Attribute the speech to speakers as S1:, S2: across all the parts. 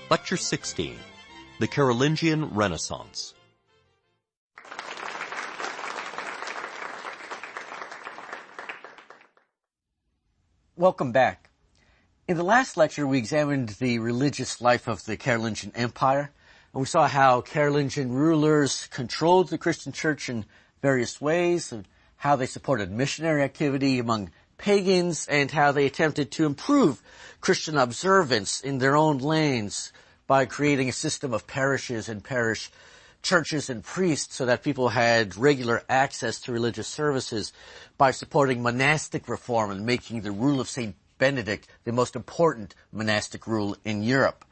S1: Lecture 16, The Carolingian Renaissance.
S2: Welcome back. In the last lecture, we examined the religious life of the Carolingian Empire, and we saw how Carolingian rulers controlled the Christian church in various ways, and how they supported missionary activity among pagans, and how they attempted to improve Christian observance in their own lands by creating a system of parishes and parish churches and priests so that people had regular access to religious services, by supporting monastic reform and making the Rule of St Benedict the most important monastic rule in Europe.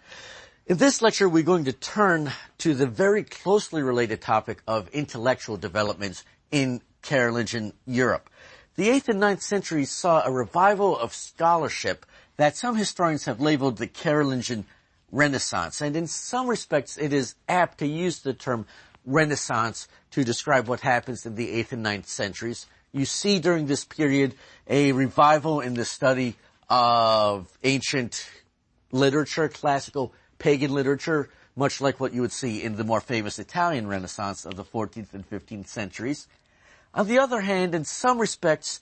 S2: In this lecture, we're going to turn to the very closely related topic of intellectual developments in Carolingian Europe. The 8th and 9th centuries saw a revival of scholarship that some historians have labeled the Carolingian Renaissance, and in some respects it is apt to use the term Renaissance to describe what happens in the 8th and 9th centuries. You see during this period a revival in the study of ancient literature, classical pagan literature, much like what you would see in the more famous Italian Renaissance of the 14th and 15th centuries. On the other hand, in some respects,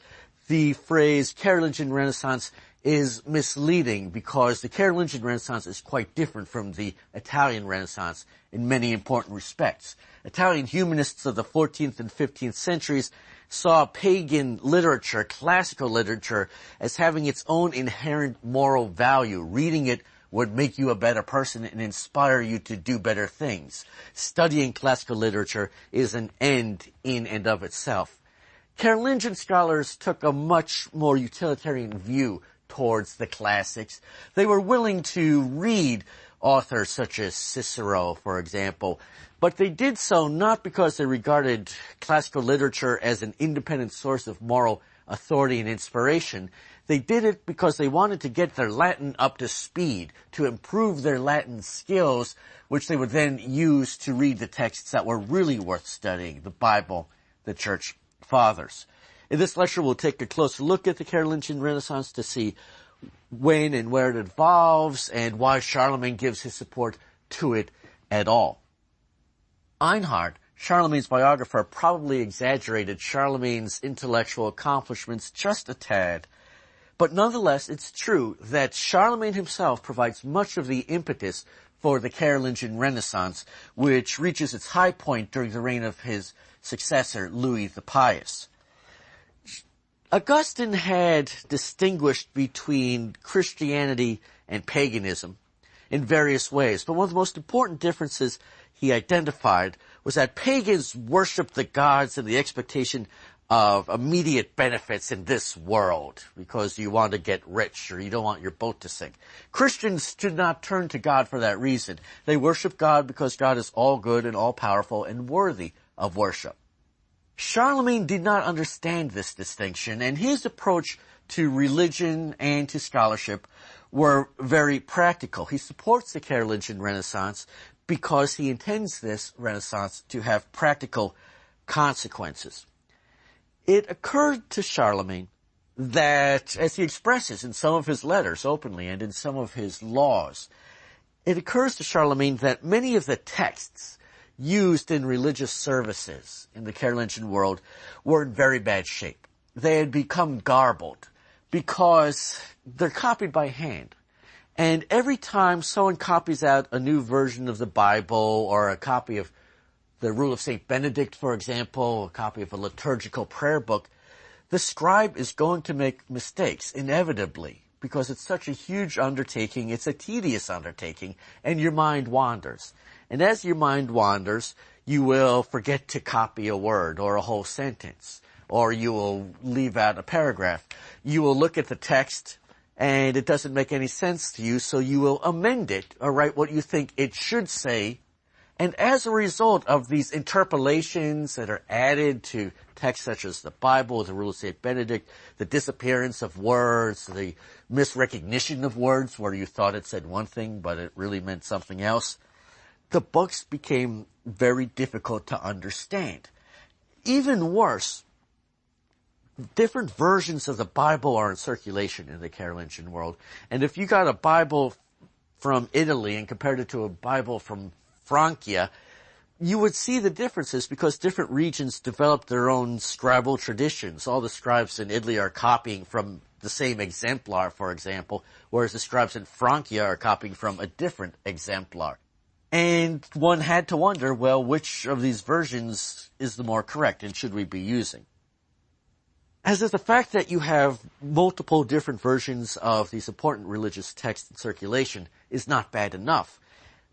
S2: the phrase Carolingian Renaissance is misleading because the Carolingian Renaissance is quite different from the Italian Renaissance in many important respects. Italian humanists of the 14th and 15th centuries saw pagan literature, classical literature, as having its own inherent moral value. Reading it would make you a better person and inspire you to do better things. Studying classical literature is an end in and of itself. Carolingian scholars took a much more utilitarian view towards the classics. They were willing to read authors such as Cicero, for example, but they did so not because they regarded classical literature as an independent source of moral authority and inspiration. They did it because they wanted to get their Latin up to speed, to improve their Latin skills, which they would then use to read the texts that were really worth studying, the Bible, the Church Fathers. In this lecture, we'll take a closer look at the Carolingian Renaissance to see when and where it evolves and why Charlemagne gives his support to it at all. Einhard, Charlemagne's biographer, probably exaggerated Charlemagne's intellectual accomplishments just a tad. But nonetheless, it's true that Charlemagne himself provides much of the impetus for the Carolingian Renaissance, which reaches its high point during the reign of his successor, Louis the Pious. Augustine had distinguished between Christianity and paganism in various ways, but one of the most important differences he identified was that pagans worshiped the gods in the expectation of immediate benefits in this world because you want to get rich or you don't want your boat to sink. Christians did not turn to God for that reason. They worship God because God is all good and all powerful and worthy of worship. Charlemagne did not understand this distinction, and his approach to religion and to scholarship were very practical. He supports the Carolingian Renaissance because he intends this Renaissance to have practical consequences. It occurred to Charlemagne that, as he expresses in some of his letters openly and in some of his laws, it occurs to Charlemagne that many of the texts used in religious services in the Carolingian world were in very bad shape. They had become garbled because they're copied by hand. And every time someone copies out a new version of the Bible or a copy of the Rule of St Benedict, for example, a copy of a liturgical prayer book, the scribe is going to make mistakes, inevitably, because it's such a huge undertaking, it's a tedious undertaking, and your mind wanders. And as your mind wanders, you will forget to copy a word or a whole sentence, or you will leave out a paragraph. You will look at the text, and it doesn't make any sense to you, so you will amend it or write what you think it should say. And as a result of these interpolations that are added to texts such as the Bible, the Rule of St Benedict, the disappearance of words, the misrecognition of words where you thought it said one thing but it really meant something else, the books became very difficult to understand. Even worse, different versions of the Bible are in circulation in the Carolingian world. And if you got a Bible from Italy and compared it to a Bible from Francia, you would see the differences because different regions developed their own scribal traditions. All the scribes in Italy are copying from the same exemplar, for example, whereas the scribes in Francia are copying from a different exemplar. And one had to wonder, well, which of these versions is the more correct and should we be using? As is the fact that you have multiple different versions of these important religious texts in circulation is not bad enough.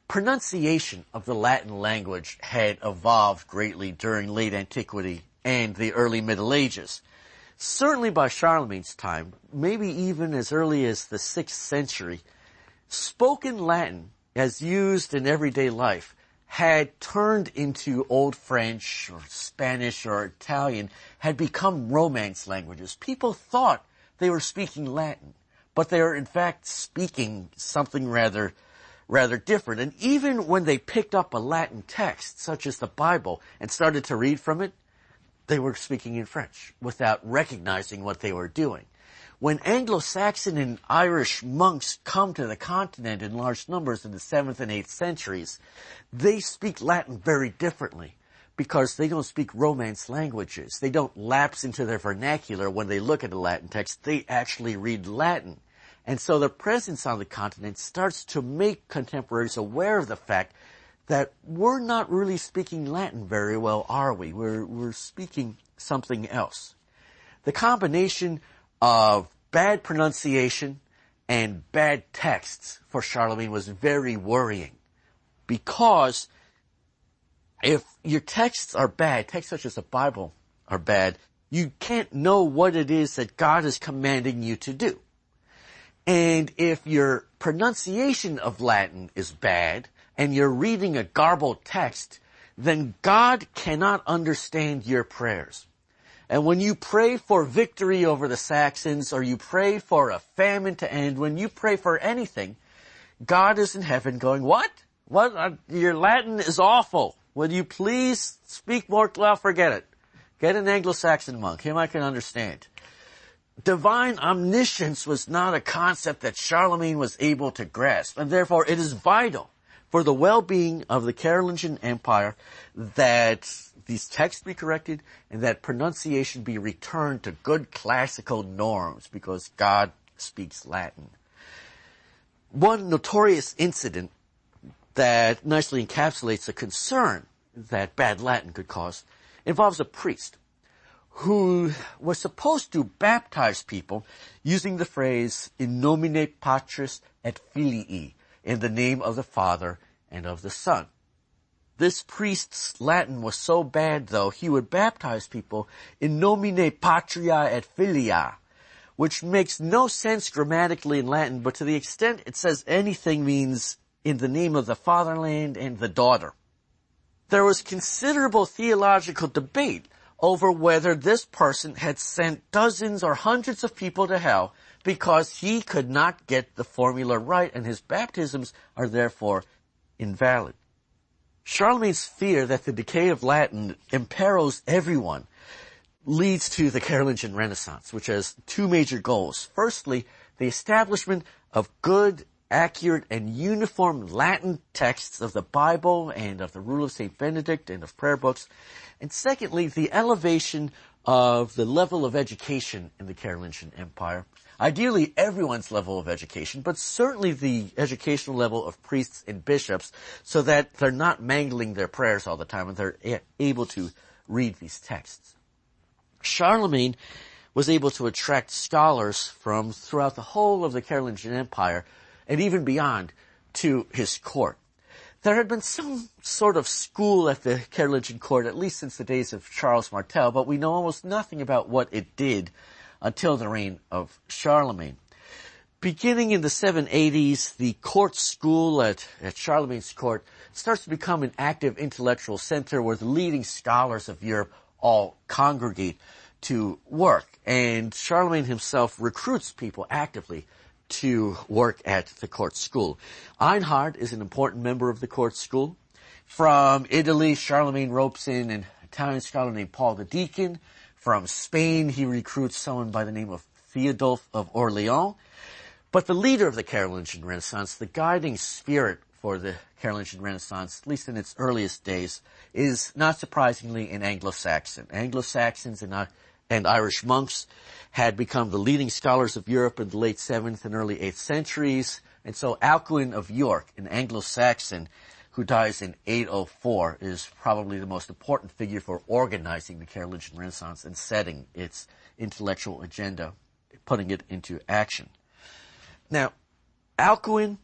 S2: Pronunciation of the Latin language had evolved greatly during late antiquity and the early Middle Ages. Certainly by Charlemagne's time, maybe even as early as the 6th century, spoken Latin, as used in everyday life, had turned into Old French or Spanish or Italian, had become Romance languages. People thought they were speaking Latin, but they were in fact speaking something rather different. And even when they picked up a Latin text, such as the Bible, and started to read from it, they were speaking in French without recognizing what they were doing. When Anglo-Saxon and Irish monks come to the continent in large numbers in the 7th and 8th centuries, they speak Latin very differently because they don't speak Romance languages. They don't lapse into their vernacular when they look at a Latin text. They actually read Latin. And so their presence on the continent starts to make contemporaries aware of the fact that we're not really speaking Latin very well, are we? We're speaking something else. The combination of bad pronunciation and bad texts for Charlemagne was very worrying, because if your texts are bad, texts such as the Bible are bad, you can't know what it is that God is commanding you to do. And if your pronunciation of Latin is bad and you're reading a garbled text, then God cannot understand your prayers. And when you pray for victory over the Saxons, or you pray for a famine to end, when you pray for anything, God is in heaven going, what? Your Latin is awful. Would you please speak more? Well, forget it. Get an Anglo-Saxon monk. Him I can understand. Divine omniscience was not a concept that Charlemagne was able to grasp, and therefore it is vital for the well-being of the Carolingian Empire that these texts be corrected and that pronunciation be returned to good classical norms, because God speaks Latin. One notorious incident that nicely encapsulates the concern that bad Latin could cause involves a priest who was supposed to baptize people using the phrase in nomine Patris et Filii, in the name of the Father and of the Son. This priest's Latin was so bad, though, he would baptize people in nomine Patria et Filia, which makes no sense grammatically in Latin, but to the extent it says anything means in the name of the fatherland and the daughter. There was considerable theological debate over whether this person had sent dozens or hundreds of people to hell because he could not get the formula right, and his baptisms are therefore invalid. Charlemagne's fear that the decay of Latin imperils everyone leads to the Carolingian Renaissance, which has two major goals. Firstly, the establishment of good, accurate, and uniform Latin texts of the Bible and of the Rule of St Benedict and of prayer books. And secondly, the elevation of the level of education in the Carolingian Empire. Ideally, everyone's level of education, but certainly the educational level of priests and bishops, so that they're not mangling their prayers all the time and they're able to read these texts. Charlemagne was able to attract scholars from throughout the whole of the Carolingian Empire and even beyond to his court. There had been some sort of school at the Carolingian court, at least since the days of Charles Martel, but we know almost nothing about what it did until the reign of Charlemagne. Beginning in the 780s, the court school at Charlemagne's court starts to become an active intellectual center where the leading scholars of Europe all congregate to work. And Charlemagne himself recruits people actively to work at the court school. Einhard is an important member of the court school. From Italy, Charlemagne ropes in an Italian scholar named Paul the Deacon. From Spain, he recruits someone by the name of Theodulf of Orleans. But the leader of the Carolingian Renaissance, the guiding spirit for the Carolingian Renaissance, at least in its earliest days, is not surprisingly an Anglo-Saxon. Anglo-Saxons and Irish monks had become the leading scholars of Europe in the late 7th and early 8th centuries. And so Alcuin of York, an Anglo-Saxon who dies in 804, is probably the most important figure for organizing the Carolingian Renaissance and setting its intellectual agenda, putting it into action. Now, Alcuin,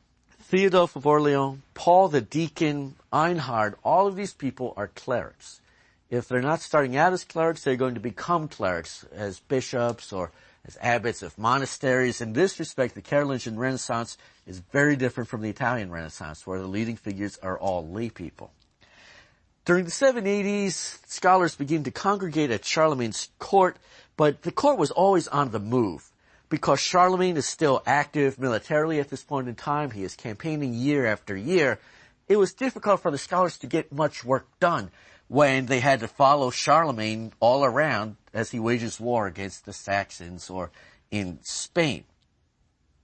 S2: Theodulf of Orleans, Paul the Deacon, Einhard, all of these people are clerics. If they're not starting out as clerics, they're going to become clerics as bishops or as abbots of monasteries. In this respect, the Carolingian Renaissance is very different from the Italian Renaissance, where the leading figures are all lay people. During the 780s, scholars begin to congregate at Charlemagne's court, but the court was always on the move. Because Charlemagne is still active militarily at this point in time, he is campaigning year after year, it was difficult for the scholars to get much work done when they had to follow Charlemagne all around as he wages war against the Saxons or in Spain.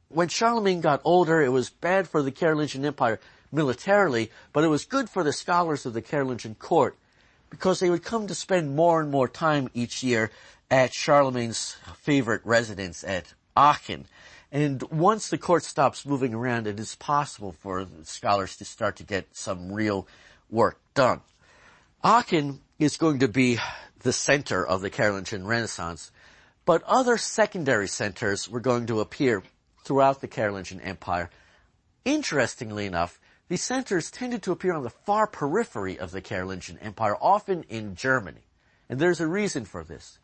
S2: When Charlemagne got older, it was bad for the Carolingian Empire militarily, but it was good for the scholars of the Carolingian court because they would come to spend more and more time each year at Charlemagne's favorite residence at Aachen. And once the court stops moving around, it is possible for the scholars to start to get some real work done. Aachen is going to be the center of the Carolingian Renaissance, but other secondary centers were going to appear throughout the Carolingian Empire. Interestingly enough, these centers tended to appear on the far periphery of the Carolingian Empire, often in Germany. And there's a reason for this.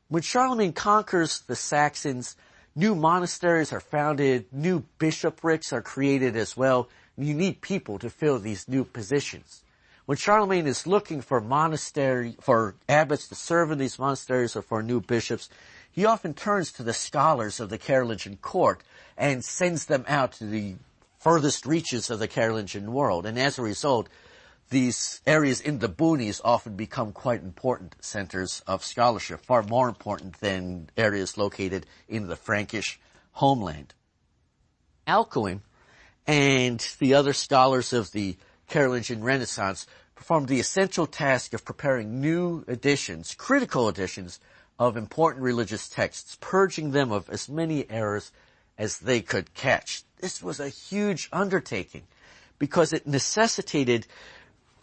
S2: When Charlemagne conquers the Saxons, new monasteries are founded, new bishoprics are created as well. You need people to fill these new positions. When Charlemagne is looking for abbots to serve in these monasteries or for new bishops, he often turns to the scholars of the Carolingian court and sends them out to the furthest reaches of the Carolingian world. And as a result, these areas in the boonies often become quite important centers of scholarship, far more important than areas located in the Frankish homeland. Alcuin and the other scholars of the Carolingian Renaissance performed the essential task of preparing new editions, critical editions, of important religious texts, purging them of as many errors as they could catch. This was a huge undertaking because it necessitated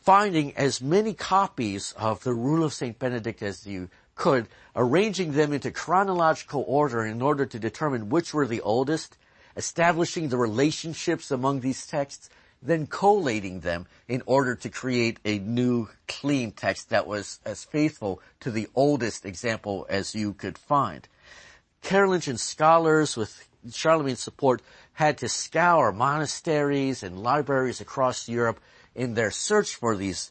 S2: finding as many copies of the Rule of St Benedict as you could, arranging them into chronological order in order to determine which were the oldest, establishing the relationships among these texts, then collating them in order to create a new, clean text that was as faithful to the oldest example as you could find. Carolingian scholars, with Charlemagne's support, had to scour monasteries and libraries across Europe in their search for these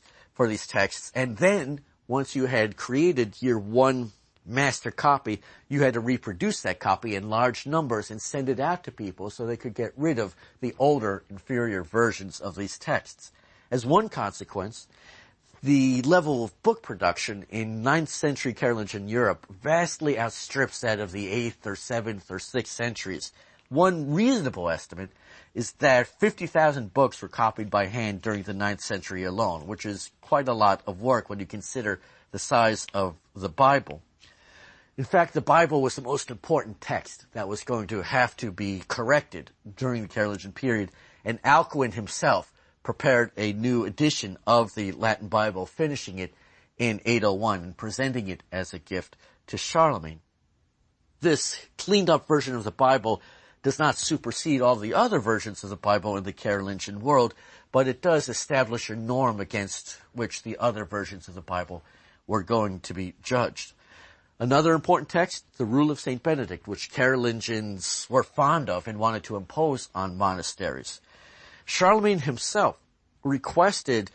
S2: texts, and then, once you had created your one master copy, you had to reproduce that copy in large numbers and send it out to people so they could get rid of the older, inferior versions of these texts. As one consequence, the level of book production in 9th century Carolingian Europe vastly outstrips that of the 8th or 7th or 6th centuries. One reasonable estimate is that 50,000 books were copied by hand during the 9th century alone, which is quite a lot of work when you consider the size of the Bible. In fact, the Bible was the most important text that was going to have to be corrected during the Carolingian period, and Alcuin himself prepared a new edition of the Latin Bible, finishing it in 801 and presenting it as a gift to Charlemagne. This cleaned-up version of the Bible does not supersede all the other versions of the Bible in the Carolingian world, but it does establish a norm against which the other versions of the Bible were going to be judged. Another important text, the Rule of St Benedict, which Carolingians were fond of and wanted to impose on monasteries. Charlemagne himself requested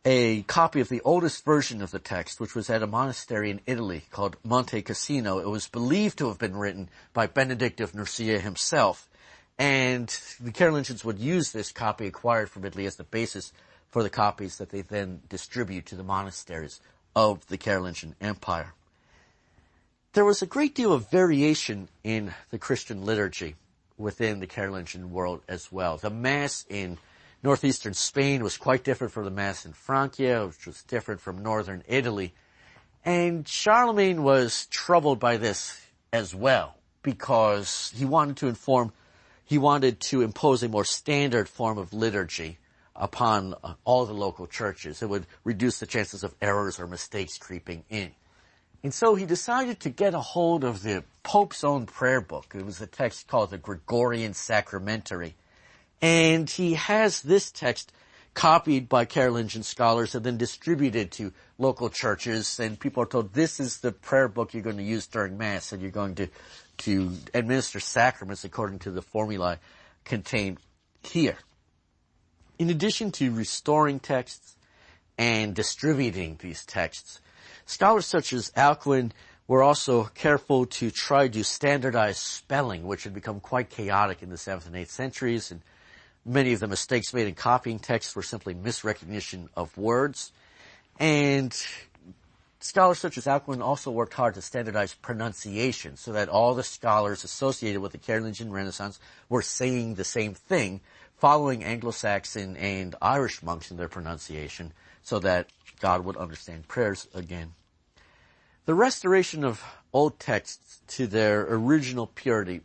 S2: a copy of the oldest version of the text, which was at a monastery in Italy called Monte Cassino. It was believed to have been written by Benedict of Nursia himself, and the Carolingians would use this copy acquired from Italy as the basis for the copies that they then distribute to the monasteries of the Carolingian Empire. There was a great deal of variation in the Christian liturgy within the Carolingian world as well. The Mass in northeastern Spain was quite different from the Mass in Francia, which was different from northern Italy. And Charlemagne was troubled by this as well, because he wanted to impose a more standard form of liturgy upon all the local churches. It would reduce the chances of errors or mistakes creeping in. And so he decided to get a hold of the Pope's own prayer book. It was a text called the Gregorian Sacramentary. And he has this text copied by Carolingian scholars and then distributed to local churches. And people are told, this is the prayer book you're going to use during Mass, and you're going to administer sacraments according to the formulae contained here. In addition to restoring texts and distributing these texts, scholars such as Alcuin were also careful to try to standardize spelling, which had become quite chaotic in the 7th and 8th centuries, and many of the mistakes made in copying texts were simply misrecognition of words. And scholars such as Alcuin also worked hard to standardize pronunciation so that all the scholars associated with the Carolingian Renaissance were saying the same thing, following Anglo-Saxon and Irish monks in their pronunciation, so that God would understand prayers again. The restoration of old texts to their original purity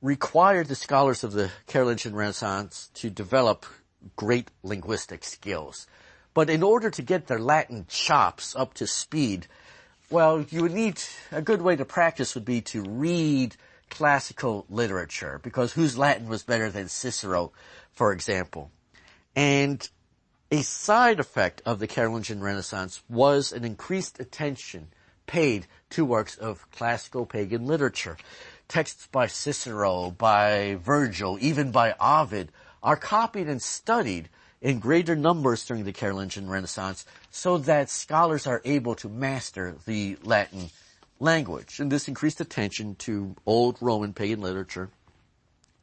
S2: required the scholars of the Carolingian Renaissance to develop great linguistic skills. But in order to get their Latin chops up to speed, well, you would need, a good way to practice would be to read classical literature, because whose Latin was better than Cicero, for example? And a side effect of the Carolingian Renaissance was an increased attention paid to works of classical pagan literature. Texts by Cicero, by Virgil, even by Ovid are copied and studied in greater numbers during the Carolingian Renaissance so that scholars are able to master the Latin language. And this increased attention to old Roman pagan literature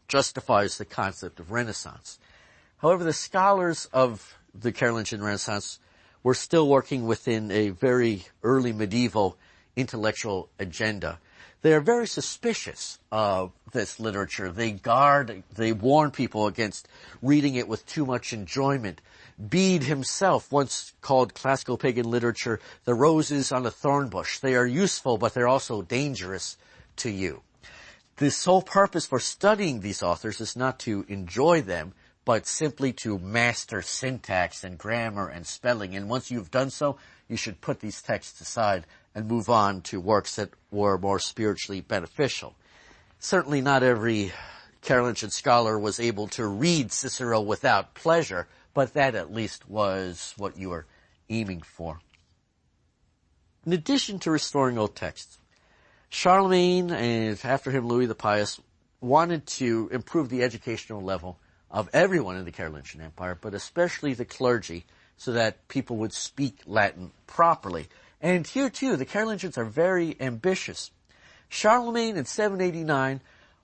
S2: justifies the concept of Renaissance. However, the scholars of the Carolingian Renaissance were still working within a very early medieval intellectual agenda. They are very suspicious of this literature. They warn people against reading it with too much enjoyment. Bede himself once called classical pagan literature the roses on a thorn bush. They are useful, but they're also dangerous to you. The sole purpose for studying these authors is not to enjoy them, but simply to master syntax and grammar and spelling. And once you've done so, you should put these texts aside and move on to works that were more spiritually beneficial. Certainly not every Carolingian scholar was able to read Cicero without pleasure, but that at least was what you were aiming for. In addition to restoring old texts, Charlemagne, and after him Louis the Pious, wanted to improve the educational level of everyone in the Carolingian Empire, but especially the clergy, so that people would speak Latin properly. And here too, the Carolingians are very ambitious. Charlemagne in 789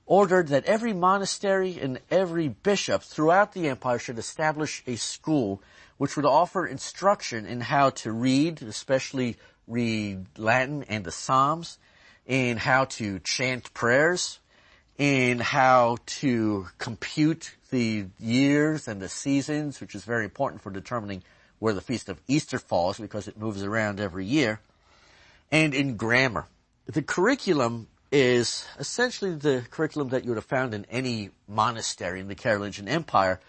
S2: ordered that every monastery and every bishop throughout the empire should establish a school which would offer instruction in how to read, especially read Latin and the Psalms, in how to chant prayers, in how to compute the years and the seasons, which is very important for determining where the Feast of Easter falls, because it moves around every year, and in grammar. The curriculum is essentially the curriculum that you would have found in any monastery in the Carolingian Empire.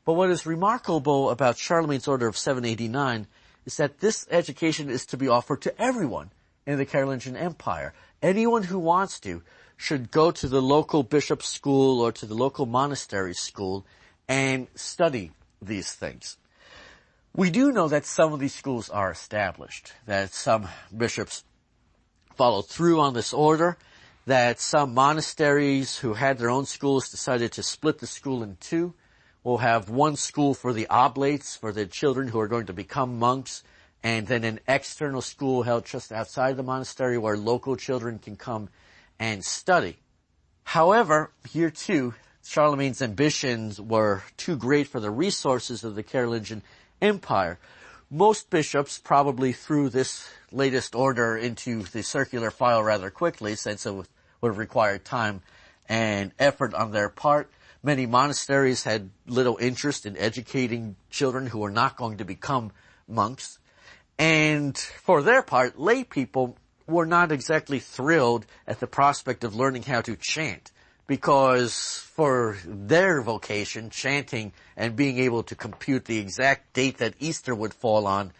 S2: But what is remarkable about Charlemagne's order of 789 is that this education is to be offered to everyone in the Carolingian Empire. Anyone who wants to should go to the local bishop's school or to the local monastery school and study these things. We do know that some of these schools are established, that some bishops followed through on this order, that some monasteries who had their own schools decided to split the school in two. We'll have one school for the oblates, for the children who are going to become monks, and then an external school held just outside the monastery where local children can come and study. However, here too, Charlemagne's ambitions were too great for the resources of the Carolingian Empire. Most bishops probably threw this latest order into the circular file rather quickly, since it would have required time and effort on their part. Many monasteries had little interest in educating children who were not going to become monks. And for their part, lay people were not exactly thrilled at the prospect of learning how to chant, because for their vocation, chanting and being able to compute the exact date that Easter would fall on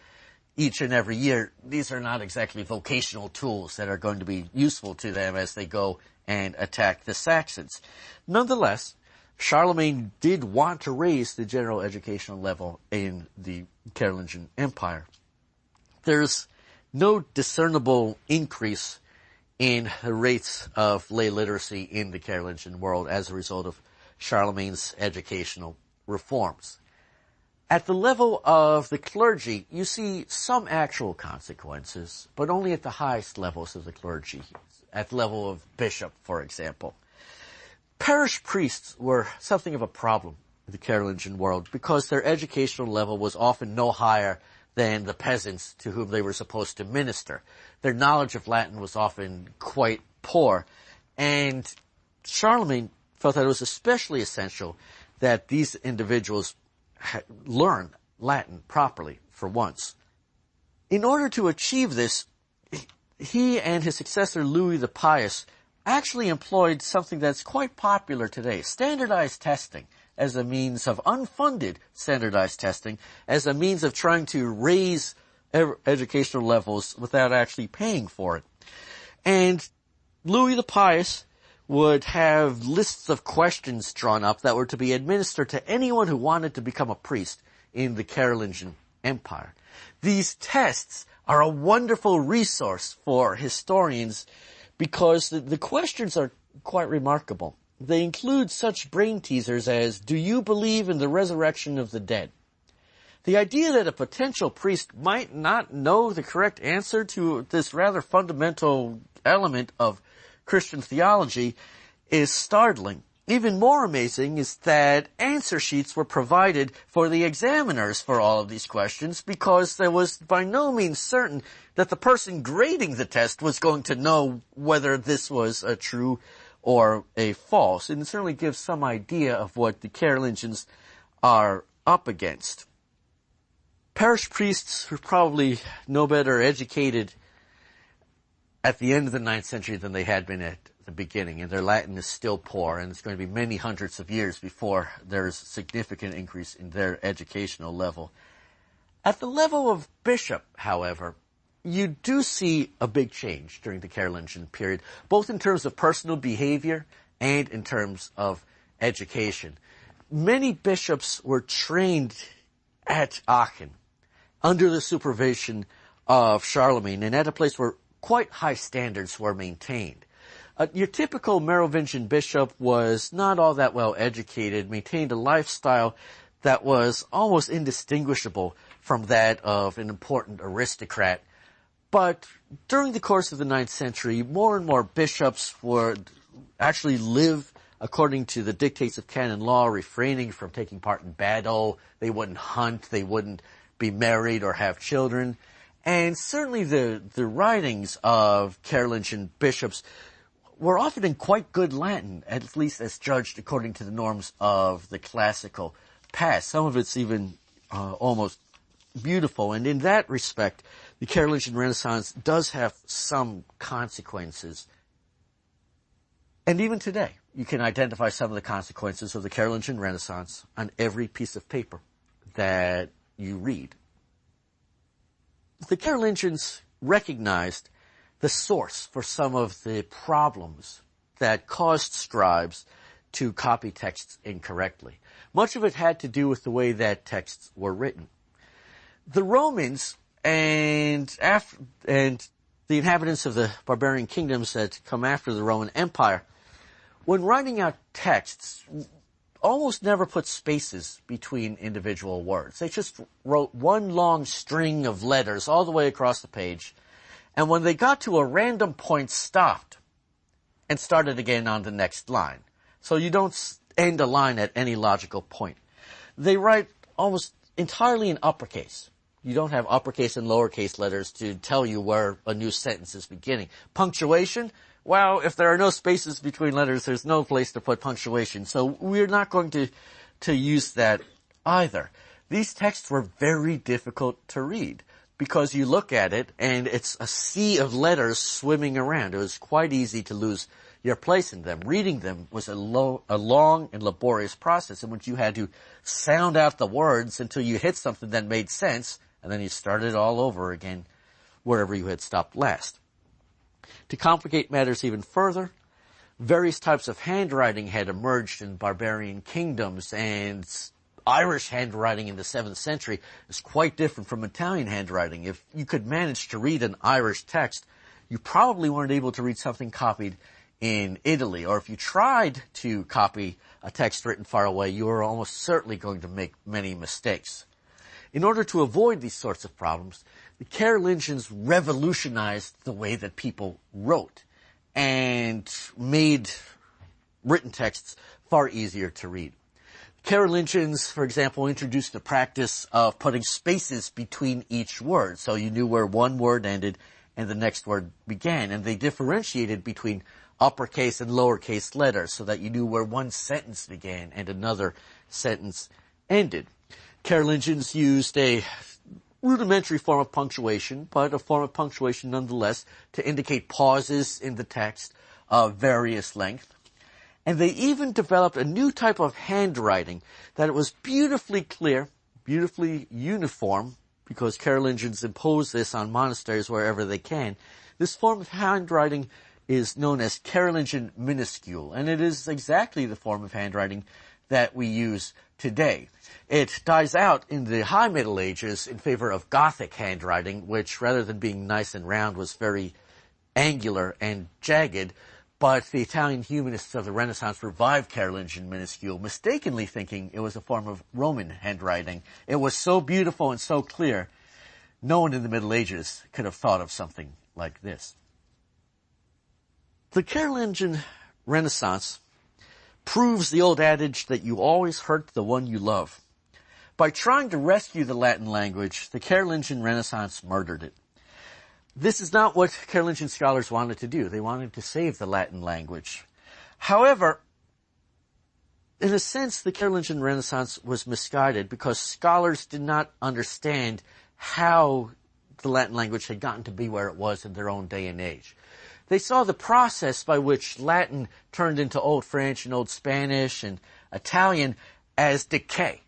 S2: each and every year, these are not exactly vocational tools that are going to be useful to them as they go and attack the Saxons. Nonetheless, Charlemagne did want to raise the general educational level in the Carolingian Empire. There's no discernible increase in the rates of lay literacy in the Carolingian world as a result of Charlemagne's educational reforms. At the level of the clergy, you see some actual consequences, but only at the highest levels of the clergy, at the level of bishop, for example. Parish priests were something of a problem in the Carolingian world because their educational level was often no higher than the peasants to whom they were supposed to minister. Their knowledge of Latin was often quite poor, and Charlemagne felt that it was especially essential that these individuals learn Latin properly for once. In order to achieve this, he and his successor Louis the Pious actually employed something that's quite popular today, standardized testing, as a means of unfunded standardized testing, as a means of trying to raise educational levels without actually paying for it. And Louis the Pious would have lists of questions drawn up that were to be administered to anyone who wanted to become a priest in the Carolingian Empire. These tests are a wonderful resource for historians because the questions are quite remarkable. They include such brain teasers as, do you believe in the resurrection of the dead? The idea that a potential priest might not know the correct answer to this rather fundamental element of Christian theology is startling. Even more amazing is that answer sheets were provided for the examiners for all of these questions because there was by no means certain that the person grading the test was going to know whether this was a true or a false. And it certainly gives some idea of what the Carolingians are up against. Parish priests were probably no better educated at the end of the 9th century than they had been at the beginning, and their Latin is still poor, and it's going to be many hundreds of years before there's a significant increase in their educational level. At the level of bishop, however, you do see a big change during the Carolingian period, both in terms of personal behavior and in terms of education. Many bishops were trained at Aachen under the supervision of Charlemagne and at a place where quite high standards were maintained. Your typical Merovingian bishop was not all that well educated, maintained a lifestyle that was almost indistinguishable from that of an important aristocrat. But during the course of the 9th century, more and more bishops would actually live according to the dictates of canon law, refraining from taking part in battle. They wouldn't hunt, they wouldn't be married or have children. And certainly the writings of Carolingian bishops were often in quite good Latin, at least as judged according to the norms of the classical past. Some of it's even almost beautiful. And in that respect, the Carolingian Renaissance does have some consequences. And even today, you can identify some of the consequences of the Carolingian Renaissance on every piece of paper that you read. The Carolingians recognized the source for some of the problems that caused scribes to copy texts incorrectly. Much of it had to do with the way that texts were written. The Romans and the inhabitants of the barbarian kingdoms that come after the Roman Empire, when writing out texts, almost never put spaces between individual words. They just wrote one long string of letters all the way across the page, and when they got to a random point, stopped and started again on the next line. So you don't end a line at any logical point. They write almost entirely in uppercase. You don't have uppercase and lowercase letters to tell you where a new sentence is beginning. Punctuation well, if there are no spaces between letters, there's no place to put punctuation. So we're not going to use that either. These texts were very difficult to read because you look at it and it's a sea of letters swimming around. It was quite easy to lose your place in them. Reading them was a long and laborious process in which you had to sound out the words until you hit something that made sense, and then you started all over again wherever you had stopped last. To complicate matters even further, various types of handwriting had emerged in barbarian kingdoms, and Irish handwriting in the 7th century is quite different from Italian handwriting. If you could manage to read an Irish text, you probably weren't able to read something copied in Italy. Or if you tried to copy a text written far away, you were almost certainly going to make many mistakes. In order to avoid these sorts of problems, the Carolingians revolutionized the way that people wrote and made written texts far easier to read. Carolingians, for example, introduced the practice of putting spaces between each word, so you knew where one word ended and the next word began, and they differentiated between uppercase and lowercase letters so that you knew where one sentence began and another sentence ended. Carolingians used a rudimentary form of punctuation, but a form of punctuation nonetheless, to indicate pauses in the text of various length. And they even developed a new type of handwriting that was beautifully clear, beautifully uniform, because Carolingians impose this on monasteries wherever they can. This form of handwriting is known as Carolingian Minuscule, and it is exactly the form of handwriting that we use today. It dies out in the High Middle Ages in favor of Gothic handwriting, which rather than being nice and round was very angular and jagged. But the Italian humanists of the Renaissance revived Carolingian Minuscule, mistakenly thinking it was a form of Roman handwriting. It was so beautiful and so clear, no one in the Middle Ages could have thought of something like this. The Carolingian Renaissance proves the old adage that you always hurt the one you love. By trying to rescue the Latin language, the Carolingian Renaissance murdered it. This is not what Carolingian scholars wanted to do. They wanted to save the Latin language. However, in a sense, the Carolingian Renaissance was misguided because scholars did not understand how the Latin language had gotten to be where it was in their own day and age. They saw the process by which Latin turned into Old French and Old Spanish and Italian as decay,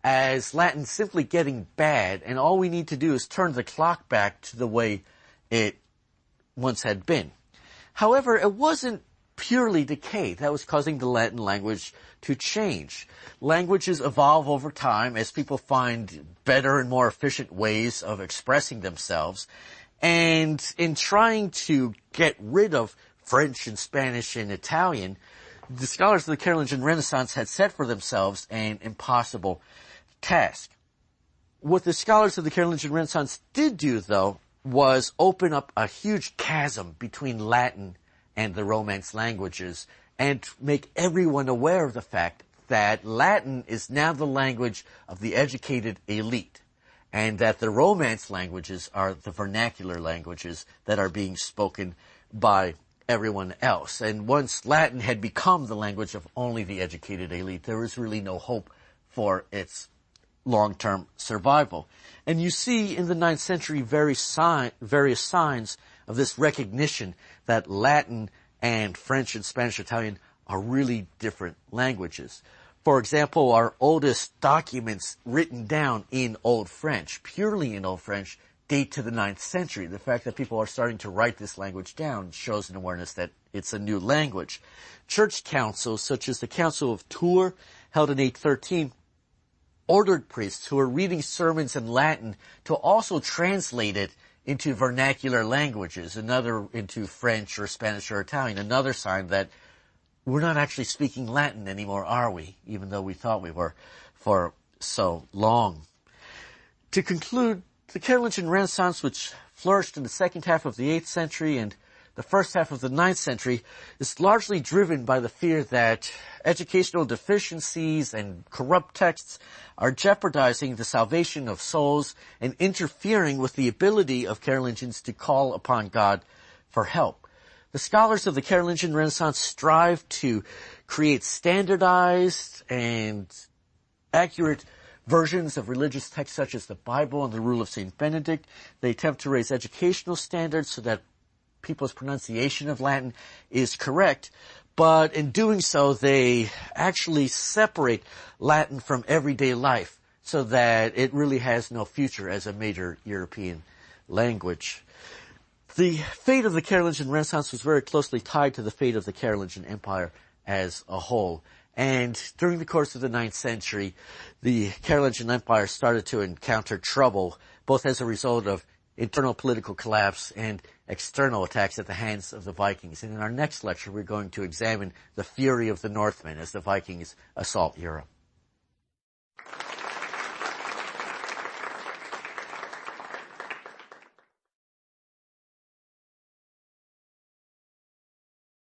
S2: as Latin simply getting bad, and all we need to do is turn the clock back to the way it once had been. However, it wasn't purely decay that was causing the Latin language to change. Languages evolve over time as people find better and more efficient ways of expressing themselves. And in trying to get rid of French and Spanish and Italian, the scholars of the Carolingian Renaissance had set for themselves an impossible task. What the scholars of the Carolingian Renaissance did do, though, was open up a huge chasm between Latin and the Romance languages and make everyone aware of the fact that Latin is now the language of the educated elite and that the Romance languages are the vernacular languages that are being spoken by everyone else. And once Latin had become the language of only the educated elite, there was really no hope for its long-term survival. And you see in the 9th century various signs of this recognition that Latin and French and Spanish Italian are really different languages. For example, our oldest documents written down in Old French, purely in Old French, date to the 9th century. The fact that people are starting to write this language down shows an awareness that it's a new language. Church councils, such as the Council of Tours, held in 813, ordered priests who were reading sermons in Latin to also translate it into vernacular languages, into French or Spanish or Italian, another sign that we're not actually speaking Latin anymore, are we? Even though we thought we were for so long. To conclude, the Carolingian Renaissance, which flourished in the second half of the 8th century and the first half of the 9th century, is largely driven by the fear that educational deficiencies and corrupt texts are jeopardizing the salvation of souls and interfering with the ability of Carolingians to call upon God for help. The scholars of the Carolingian Renaissance strive to create standardized and accurate versions of religious texts such as the Bible and the Rule of St Benedict. They attempt to raise educational standards so that people's pronunciation of Latin is correct, but in doing so, they actually separate Latin from everyday life so that it really has no future as a major European language. The fate of the Carolingian Renaissance was very closely tied to the fate of the Carolingian Empire as a whole. And during the course of the 9th century, the Carolingian Empire started to encounter trouble, both as a result of internal political collapse and external attacks at the hands of the Vikings. And in our next lecture, we're going to examine the fury of the Northmen as the Vikings assault Europe.